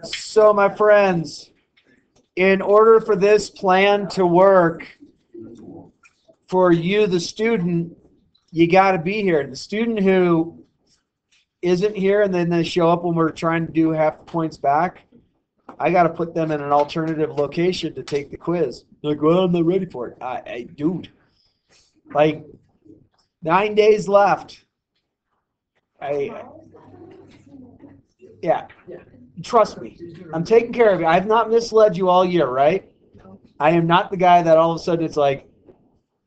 So, my friends, in order for this plan to work for you, the student, you got to be here. The student who isn't here and then they show up when we're trying to do half the points back, I got to put them in an alternative location to take the quiz. They're like, well, I'm not ready for it. Dude, like 9 days left. Yeah. Trust me. I'm taking care of you. I've not misled you all year, right? I am not the guy that all of a sudden it's like,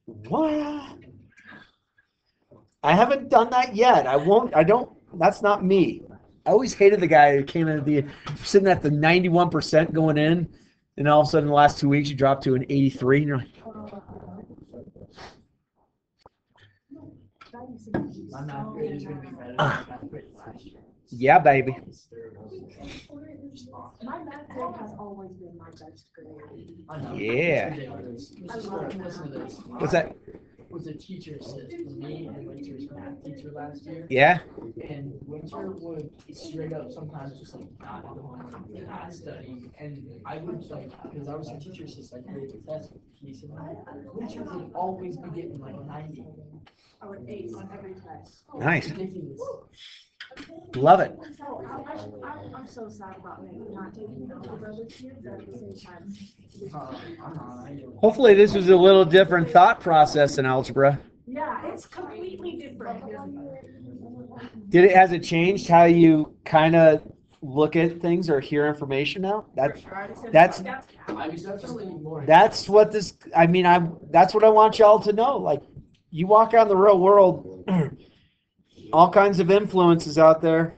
what? I haven't done that yet. I won't. I don't. That's not me. I always hated the guy who came in sitting at the 91% going in, and all of a sudden in the last 2 weeks you drop to an 83, and you're like, yeah, baby. My math grade has always been my best grade. Yeah. What's that? Was a teacher assistant for me and Winter's math teacher last year. Yeah. And Winter would straight up sometimes just like not do homework, not study, and I would like because I was a teacher assistant, I created the test piece, and Winter would always be getting like 90. I would ace on every test. Nice. Ridiculous. Love it. So I'm so sad about not taking notes of other kids, but at the same time. Hopefully this was a little different thought process in algebra. Yeah, it's completely different. Has it changed how you kind of look at things or hear information now? That's what this. I mean, that's what I want y'all to know. Like, you walk out in the real world, all kinds of influences out there.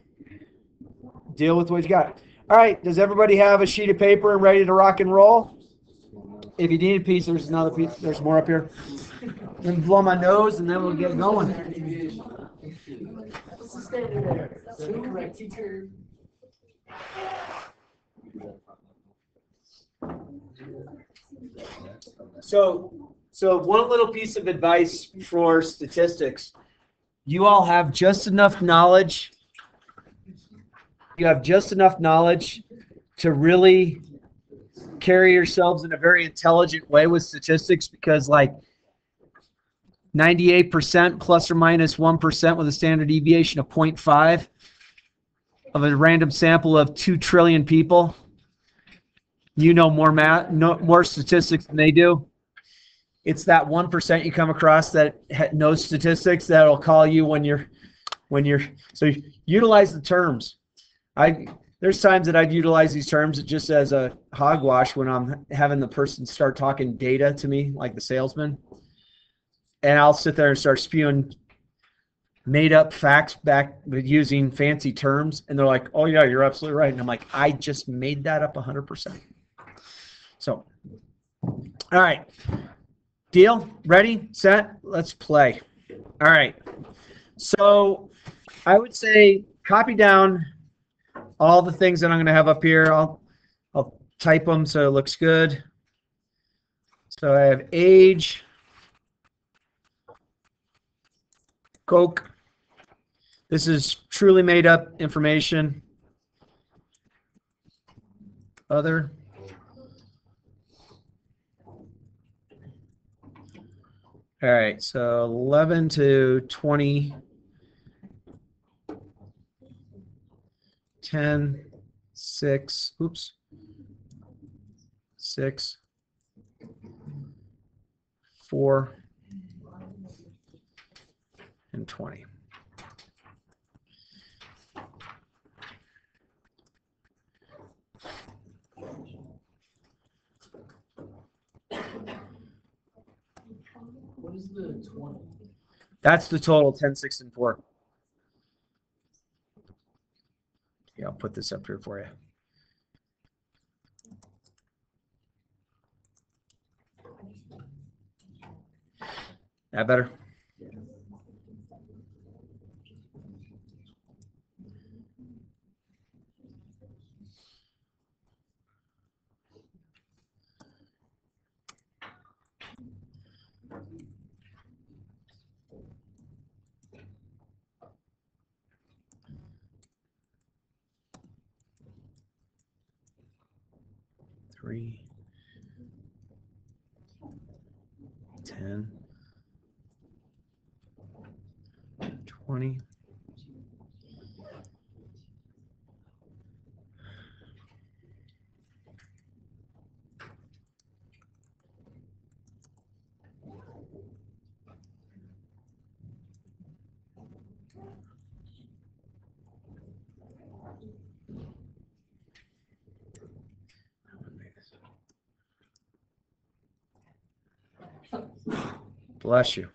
Deal with what you got. All right. Does everybody have a sheet of paper and ready to rock and roll? If you need a piece, there's another piece. There's more up here. Then blow my nose, and then we'll get going. So one little piece of advice for statistics. You all have just enough knowledge. You have just enough knowledge to really carry yourselves in a very intelligent way with statistics, because like 98% plus or minus 1% with a standard deviation of 0.5 of a random sample of 2 trillion people. You know more math, more statistics than they do. It's that 1% you come across that knows statistics that'll call you when you're so utilize the terms. There's times that I'd utilize these terms just as a hogwash when I'm having the person start talking data to me, like the salesman, and I'll sit there and start spewing made up facts back using fancy terms, and they're like, "Oh yeah, you're absolutely right," and I'm like, "I just made that up 100%." So, all right. Deal? Ready? Set? Let's play. All right. So I would say copy down all the things that I'm going to have up here. I'll type them so it looks good. So I have age, Coke. This is truly made up information. Other. All right, so 11 to 20, 10, 6, oops, 6, 4, and 20. What is the 20? That's the total, 10, 6, and 4. Yeah, I'll put this up here for you. That better? 3, 10, 20. Bless you.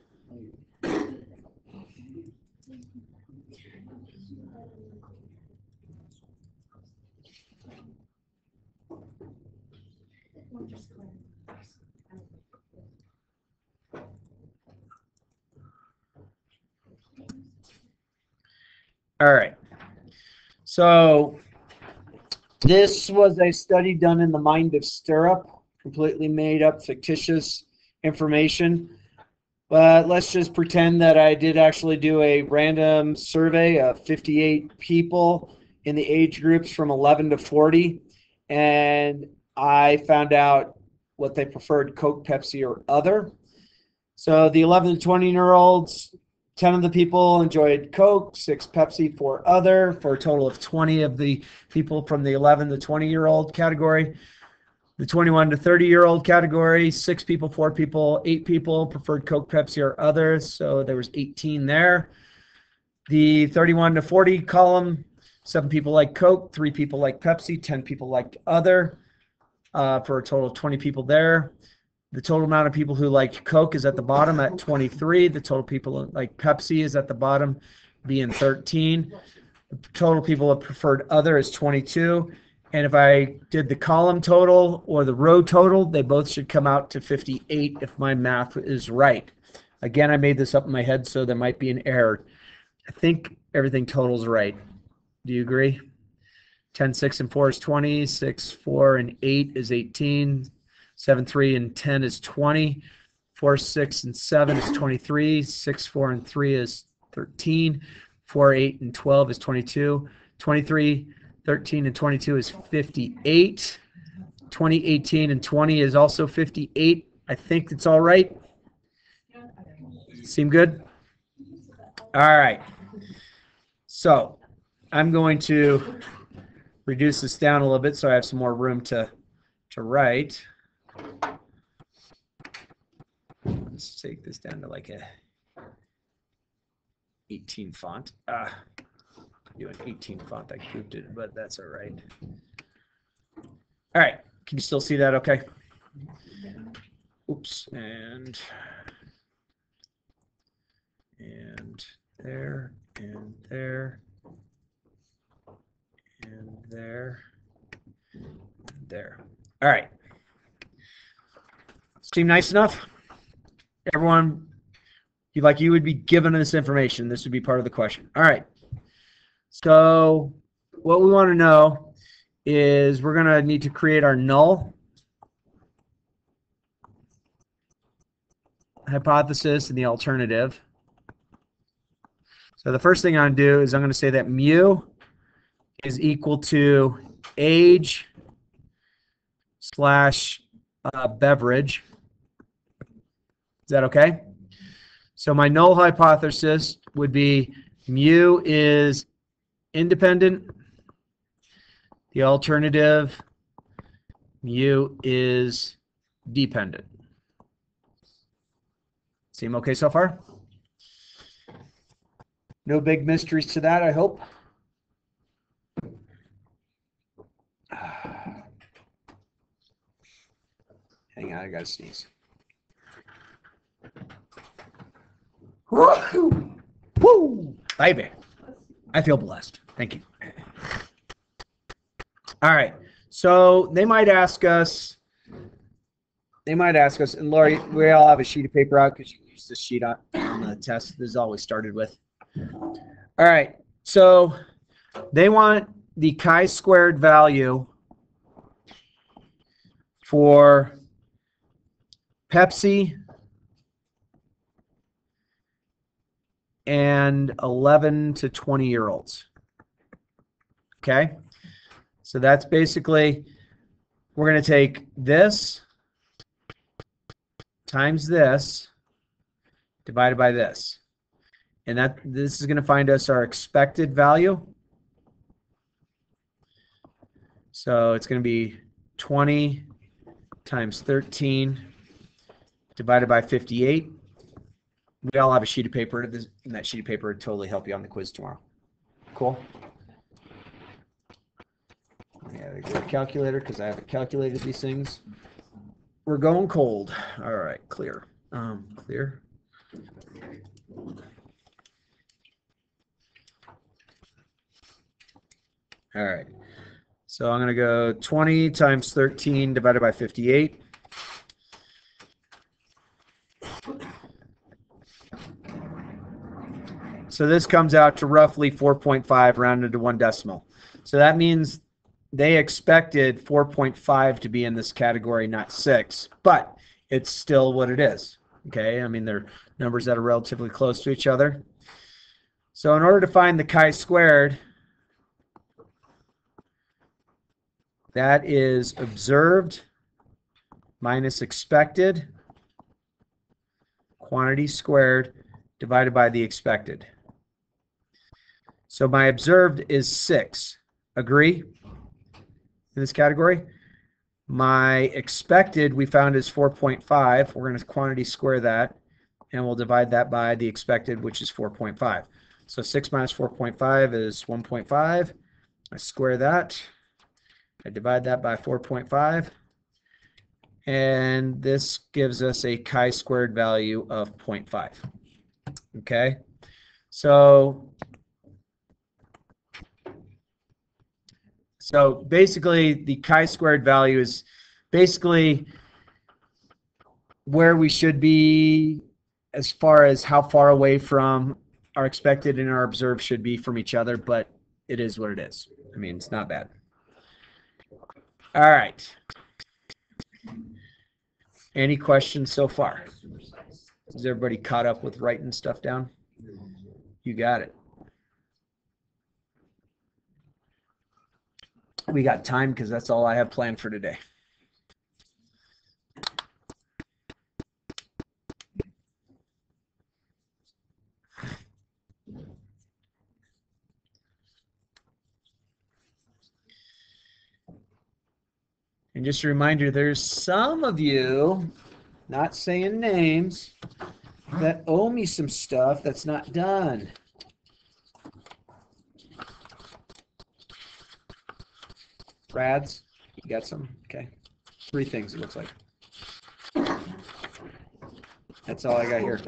All right. So this was a study done in the mind of Stirrup, completely made up, fictitious information. But let's just pretend that I did actually do a random survey of 58 people in the age groups from 11 to 40, and I found out what they preferred, Coke, Pepsi, or other. So the 11 to 20-year-olds, 10 of the people enjoyed Coke, 6 Pepsi, 4 other, for a total of 20 of the people from the 11 to 20-year-old category. The 21 to 30-year-old category, 6 people, 4 people, 8 people preferred Coke, Pepsi, or others, so there was 18 there. The 31 to 40 column, 7 people like Coke, 3 people like Pepsi, 10 people liked other, for a total of 20 people there. The total amount of people who liked Coke is at the bottom at 23. The total people like Pepsi is at the bottom, being 13. The total people that preferred other is 22. And if I did the column total or the row total, they both should come out to 58 if my math is right. Again, I made this up in my head, so there might be an error. I think everything totals right. Do you agree? 10, 6, and 4 is 20. 6, 4, and 8 is 18. 7, 3, and 10 is 20. 4, 6, and 7 is 23. 6, 4, and 3 is 13. 4, 8, and 12 is 22. 23, 13, and 22 is 58. 20, 18, and 20 is also 58. I think it's all right. Seem good? All right. So I'm going to reduce this down a little bit so I have some more room to write. Let's take this down to like a 18 font. Do an 18 font. I grouped it, but that's all right. All right. Can you still see that okay? Oops. And there, and there, and there, and there. All right. Seem nice enough? Everyone, you would be given this information. This would be part of the question. All right. So what we want to know is we're going to need to create our null hypothesis and the alternative. So the first thing I'm going to do is I'm going to say that mu is equal to age slash beverage. Is that okay? So my null hypothesis would be mu is independent. The alternative, mu is dependent. Seem okay so far? No big mysteries to that, I hope. Hang on, I gotta sneeze. Woo! Baby. I feel blessed. Thank you. All right. So they might ask us, and Lori, we all have a sheet of paper out because you use this sheet on the test. This is all we started with. All right. So they want the chi-squared value for Pepsi and 11 to 20-year-olds. Okay? So that's basically we're going to take this times this divided by this. And this is going to find us our expected value. So it's going to be 20 times 13 divided by 58. We all have a sheet of paper, and that sheet of paper would totally help you on the quiz tomorrow. Cool? Yeah, I got a calculator because I haven't calculated these things. We're going cold. All right, clear. Clear. All right. So I'm going to go 20 times 13 divided by 58. So this comes out to roughly 4.5 rounded to 1 decimal. So that means they expected 4.5 to be in this category, not 6, but it's still what it is. Okay, I mean, they're numbers that are relatively close to each other. So in order to find the chi-squared, that is observed minus expected quantity squared divided by the expected. So my observed is 6. Agree? In this category. My expected we found is 4.5. We're going to quantity square that, and we'll divide that by the expected, which is 4.5. So 6 minus 4.5 is 1.5. I square that. I divide that by 4.5. And this gives us a chi-squared value of 0.5. Okay? So basically, the chi-squared value is basically where we should be as far as how far away from our expected and our observed should be from each other, but it is what it is. I mean, it's not bad. All right. Any questions so far? Is everybody caught up with writing stuff down? You got it. We got time because that's all I have planned for today. And just a reminder, there's some of you, not saying names, that owe me some stuff that's not done. Rads, you got some? Okay. 3 things, it looks like. That's all I got here.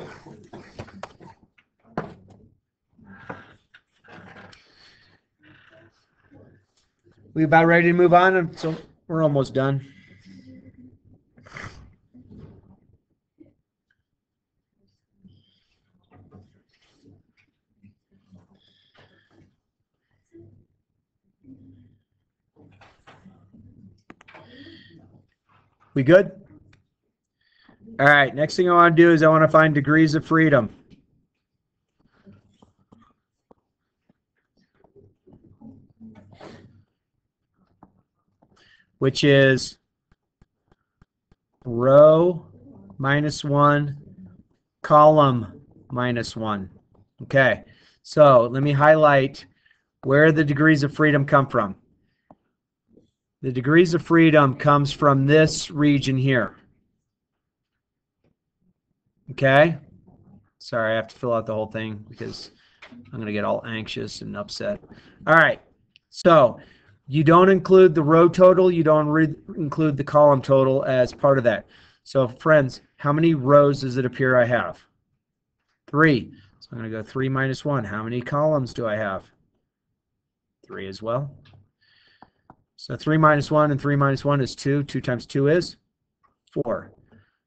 We about ready to move on? So we're almost done. We good? All right, next thing I want to do is I want to find degrees of freedom. Which is row minus 1, column minus 1. Okay, so let me highlight where the degrees of freedom come from. The degrees of freedom comes from this region here. Okay? Sorry, I have to fill out the whole thing because I'm going to get all anxious and upset. All right, so you don't include the row total, you don't include the column total as part of that. So friends, how many rows does it appear I have? 3. So I'm going to go 3 minus 1. How many columns do I have? 3 as well. So 3 minus 1 and 3 minus 1 is 2. 2 times 2 is 4.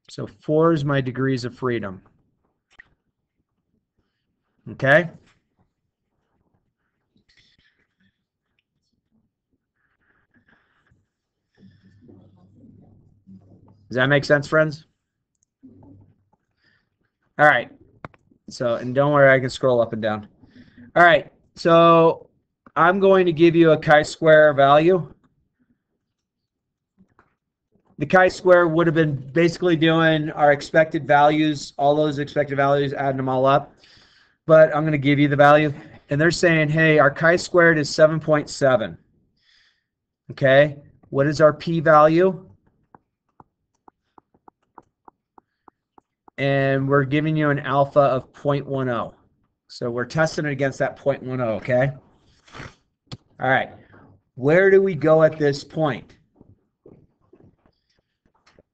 So 4 is my degrees of freedom. Okay? Does that make sense, friends? All right. So, and don't worry, I can scroll up and down. All right. So I'm going to give you a chi-square value. the chi-square would have been basically doing our expected values, all those expected values, adding them all up. But I'm going to give you the value. And they're saying, hey, our chi-squared is 7.7. Okay, what is our p-value? And we're giving you an alpha of 0.10. So we're testing it against that 0.10, okay? All right, where do we go at this point?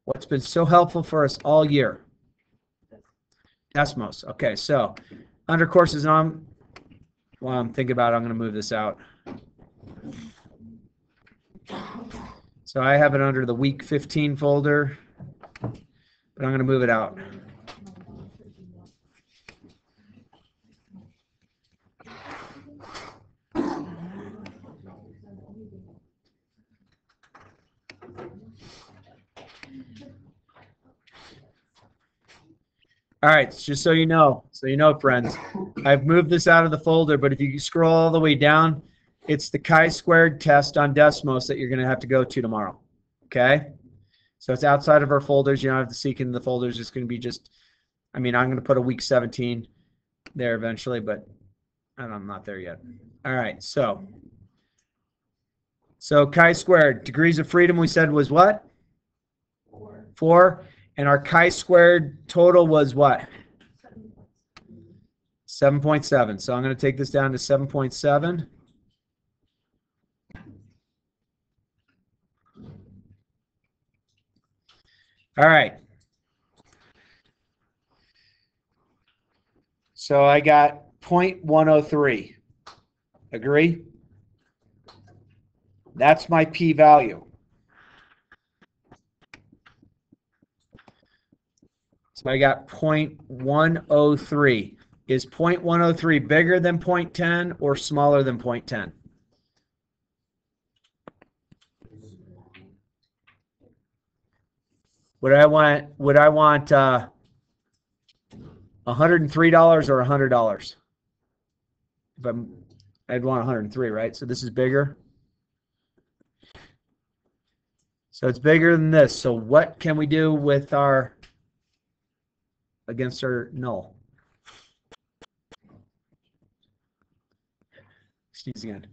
What's been so helpful for us all year? Desmos. Okay, so under courses on, while I'm thinking about it, I'm going to move this out. So I have it under the week 15 folder, but I'm going to move it out. All right, just so you know, friends, I've moved this out of the folder, but if you scroll all the way down, it's the chi-squared test on Desmos that you're going to have to go to tomorrow, okay? So it's outside of our folders. You don't have to seek in the folders. It's going to be just, I mean, I'm going to put a week 17 there eventually, but I'm not there yet. All right, so chi-squared, degrees of freedom we said was what? 4. And our chi-squared total was what? 7.7. So I'm going to take this down to 7.7. All right. So I got 0.103. Agree? That's my p-value. So I got 0.103. Is 0.103 bigger than 0.10 or smaller than 0.10? Would I want $103 or $100? I'd want 103, right? So this is bigger. So it's bigger than this. So what can we do with our against our null? Sneeze again.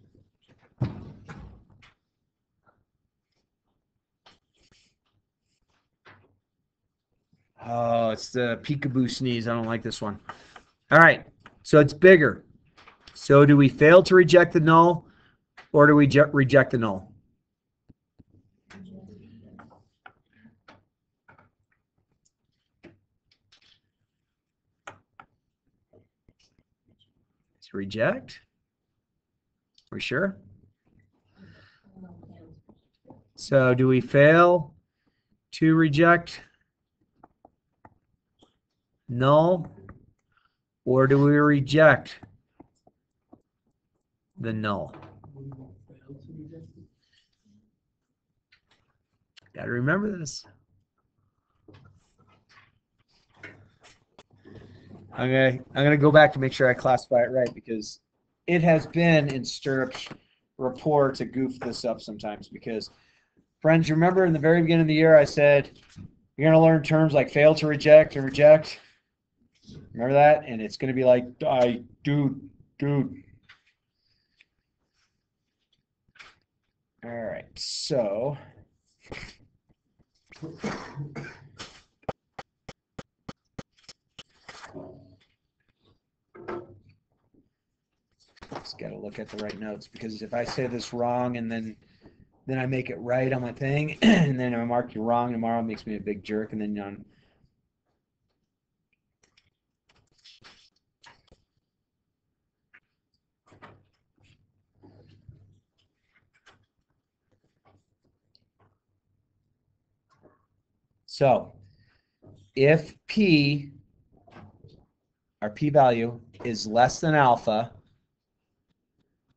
Oh, it's the peekaboo sneeze. I don't like this one. All right, so it's bigger. So do we fail to reject the null, or do we reject the null? It's reject. Are we sure? So do we fail to reject null, or do we reject the null? Got to remember this. I'm gonna go back to make sure I classify it right, because it has been in Stirrup's report to goof this up sometimes. Because, friends, remember in the very beginning of the year I said you're gonna learn terms like fail to reject and reject. Remember that? And it's gonna be like, dude. All right, so just got to look at the right notes, because if I say this wrong and then I make it right on my thing, and then I mark you wrong tomorrow, it makes me a big jerk, and then so if p, our p-value, is less than alpha,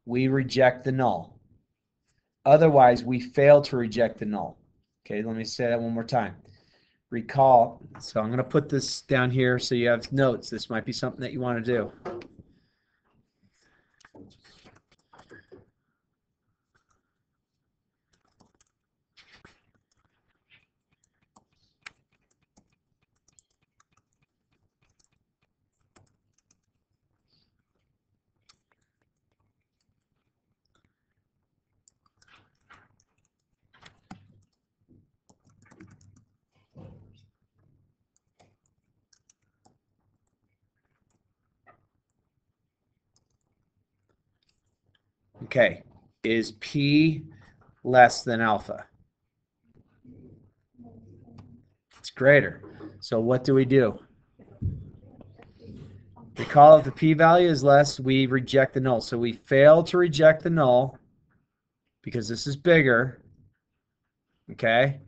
we reject the null. Otherwise, we fail to reject the null. Okay, let me say that one more time. Recall, so I'm going to put this down here so you have notes. This might be something that you want to do. Okay, is P less than alpha? It's greater. So what do? Recall if the p-value is less, we reject the null. So we fail to reject the null because this is bigger. Okay.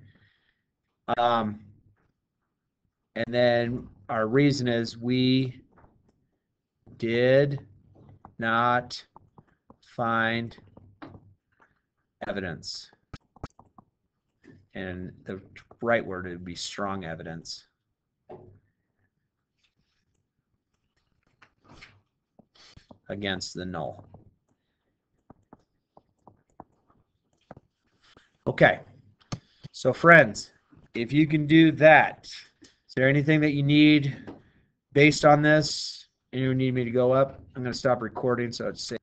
And then our reason is we did not find evidence. And the right word would be strong evidence. Against the null. Okay. So friends, if you can do that, is there anything that you need based on this? You need me to go up? I'm going to stop recording so it's safe.